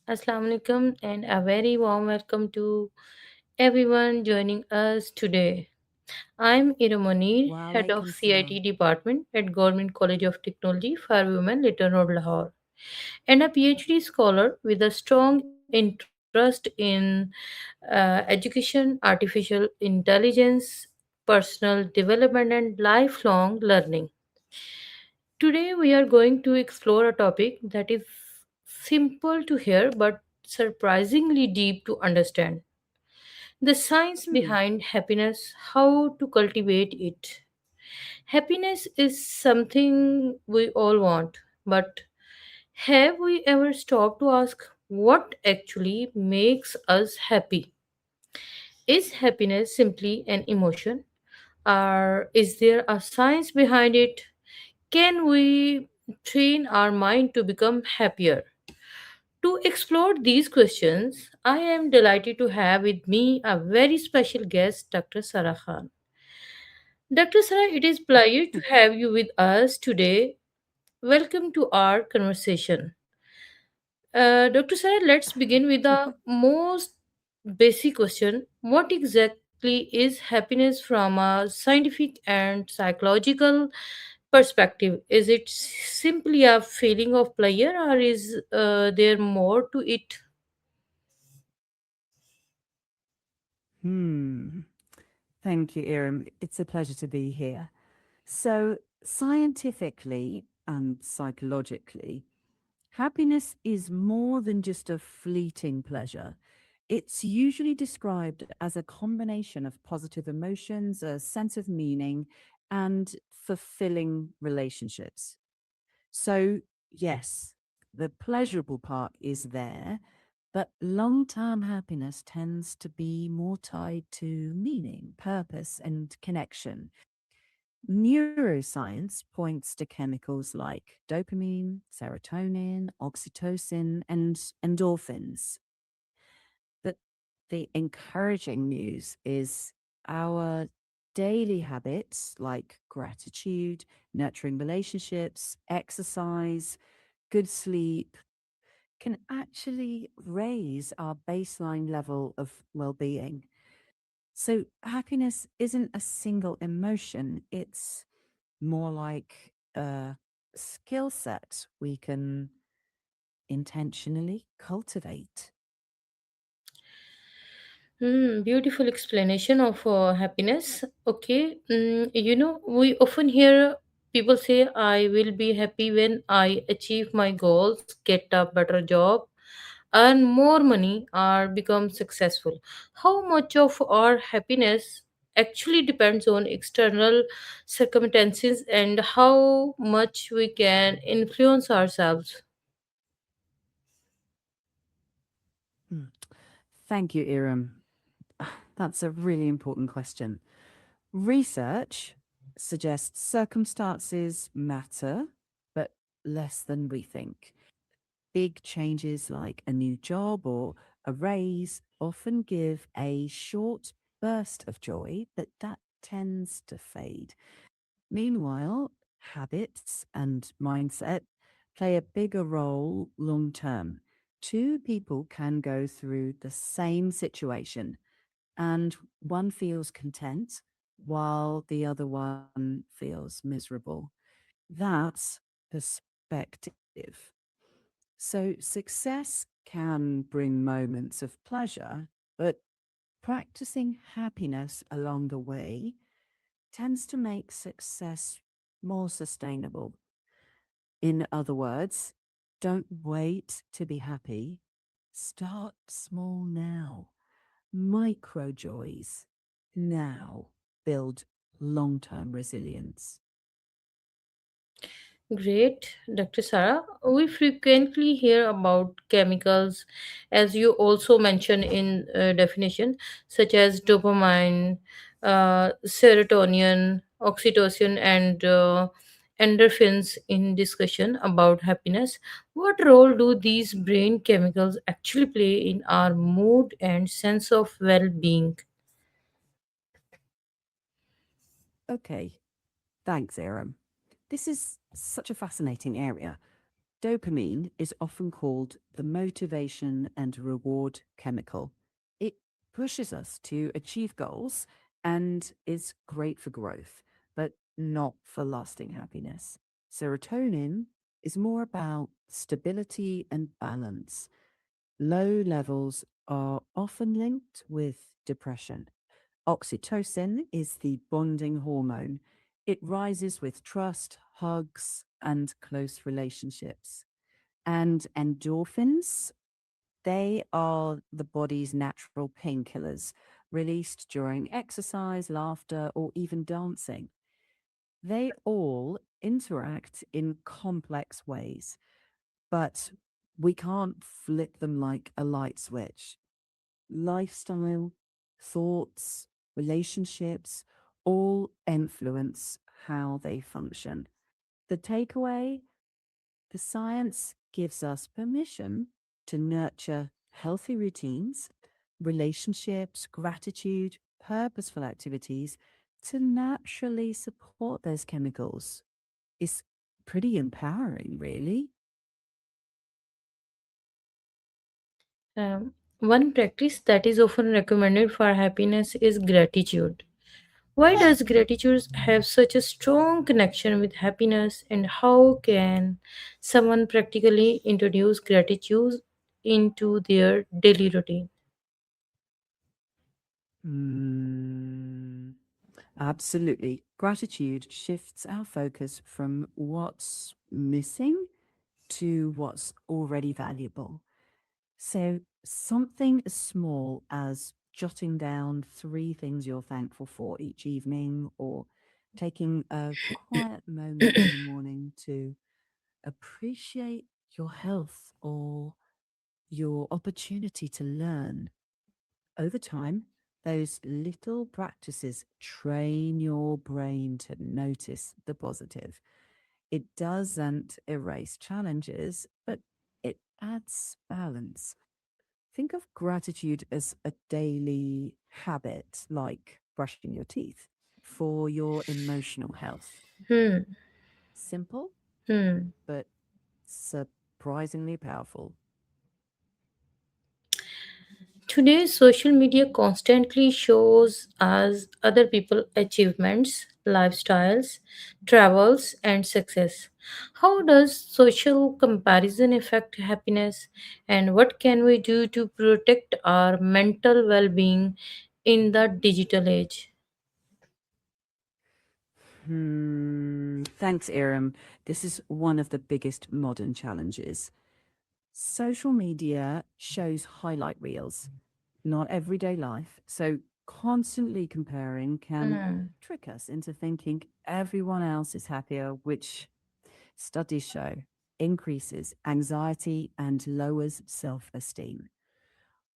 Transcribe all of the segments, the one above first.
Assalamu alaikum and a very warm welcome to everyone joining us today. I'm Iramonir, Head of Walaikum CIT salam. Department at Government College of Technology for Women, Lytton Road, Lahore, and a PhD scholar with a strong interest in education, artificial intelligence, personal development, and lifelong learning. Today, we are going to explore a topic that is simple to hear but surprisingly deep to understand: the science Hmm. behind happiness, how to cultivate it. Happiness is something we all want, but have we ever stopped to ask what actually makes us happy? Is happiness simply an emotion, or is there a science behind it? Can we train our mind to become happier? To explore these questions, I am delighted to have with me a very special guest, Dr. Sara Khan. Dr. Sara, it is pleasure to have you with us today. Welcome to our conversation. Dr. Sara, let's begin with the most basic question. What exactly is happiness from a scientific and psychological perspective? Is it simply a feeling of pleasure, or is there more to it? Hmm. Thank you, Iram. It's a pleasure to be here. So, scientifically and psychologically, happiness is more than just a fleeting pleasure. It's usually described as a combination of positive emotions, a sense of meaning, and fulfilling relationships. So, yes, the pleasurable part is there, but long term happiness tends to be more tied to meaning, purpose, and connection. Neuroscience points to chemicals like dopamine, serotonin, oxytocin, and endorphins. But the encouraging news is our daily habits like gratitude, nurturing relationships, exercise, good sleep can actually raise our baseline level of well being. So, happiness isn't a single emotion, it's more like a skill set we can intentionally cultivate. Beautiful explanation of happiness. Okay, we often hear people say, I will be happy when I achieve my goals, get a better job, earn more money, or become successful. How much of our happiness actually depends on external circumstances and how much we can influence ourselves? Hmm. Thank you, Iram. That's a really important question. Research suggests circumstances matter, but less than we think. Big changes like a new job or a raise often give a short burst of joy, but that tends to fade. Meanwhile, habits and mindset play a bigger role long term. Two people can go through the same situation and one feels content while the other one feels miserable. That's perspective. So, success can bring moments of pleasure, but practicing happiness along the way tends to make success more sustainable. In other words, don't wait to be happy. Start small now. Micro joys now build long term resilience. Great, Dr. Sara. We frequently hear about chemicals, as you also mentioned in definition, such as dopamine, serotonin, oxytocin, and endorphins in discussion about happiness. What role do these brain chemicals actually play in our mood and sense of well-being? Okay, thanks, Aram. This is such a fascinating area. Dopamine is often called the motivation and reward chemical. It pushes us to achieve goals and is great for growth, but not for lasting happiness. Serotonin is more about stability and balance. Low levels are often linked with depression. Oxytocin is the bonding hormone. It rises with trust, hugs, and close relationships. And endorphins, they are the body's natural painkillers released during exercise, laughter, or even dancing. They all interact in complex ways, but we can't flip them like a light switch. Lifestyle, thoughts, relationships all influence how they function. The takeaway: the science gives us permission to nurture healthy routines, relationships, gratitude, purposeful activities to naturally support those chemicals. It's pretty empowering, really. One practice that is often recommended for happiness is gratitude. Why does gratitude have such a strong connection with happiness, and how can someone practically introduce gratitude into their daily routine? Mm, absolutely. Gratitude shifts our focus from what's missing to what's already valuable. So, something as small as jotting down three things you're thankful for each evening, or taking a quiet moment in the morning to appreciate your health or your opportunity to learn. Over time, those little practices train your brain to notice the positive. It doesn't erase challenges, but it adds balance. Think of gratitude as a daily habit, like brushing your teeth, for your emotional health. Hmm. Simple, Hmm. but surprisingly powerful. Today, social media constantly shows us other people's achievements, lifestyles, travels, and success. How does social comparison affect happiness, and what can we do to protect our mental well being in the digital age? Thanks, Iram. This is one of the biggest modern challenges. Social media shows highlight reels, not everyday life. So, constantly comparing can Hmm. trick us into thinking everyone else is happier, which studies show increases anxiety and lowers self esteem.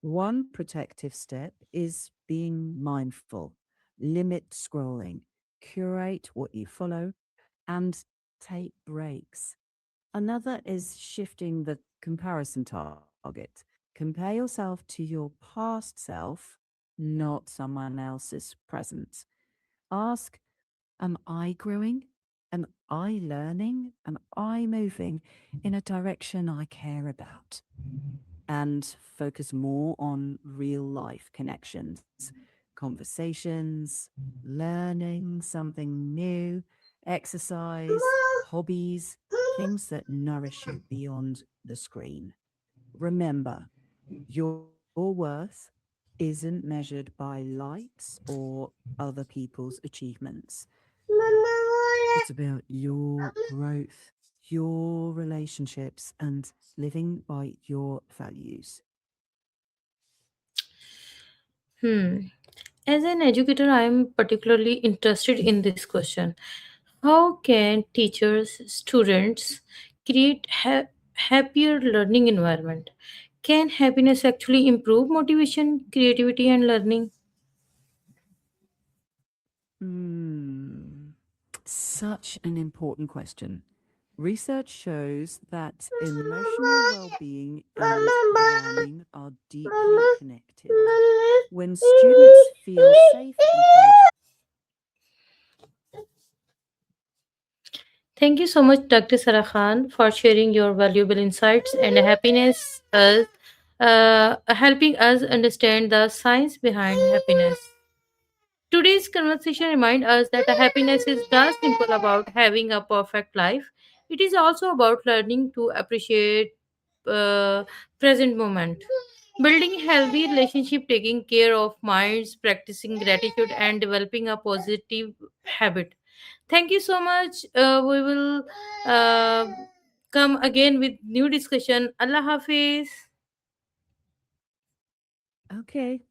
One protective step is being mindful, limit scrolling, curate what you follow, and take breaks. Another is shifting the comparison target. Compare yourself to your past self, not someone else's present. Ask, am I growing? Am I learning? Am I moving in a direction I care about? And focus more on real life connections, conversations, learning something new, exercise, hobbies, things that nourish you beyond the screen. Remember, your worth isn't measured by likes or other people's achievements. It's about your growth, your relationships, and living by your values. Hmm. As an educator, I am particularly interested in this question. How can teachers, students create happier learning environment? Can happiness actually improve motivation, creativity, and learning? Hmm. Such an important question. Research shows that emotional well being and belonging are deeply connected. When students feel safe, encouraged, Thank you so much, Dr. Sara Khan, for sharing your valuable insights and helping us understand the science behind happiness. Today's conversation reminds us that happiness is not simple about having a perfect life. It is also about learning to appreciate uh, present moment. Building healthy relationship, taking care of minds, practicing gratitude, and developing a positive habit. Thank you so much. We will come again with new discussion. Allah Hafiz. Okay.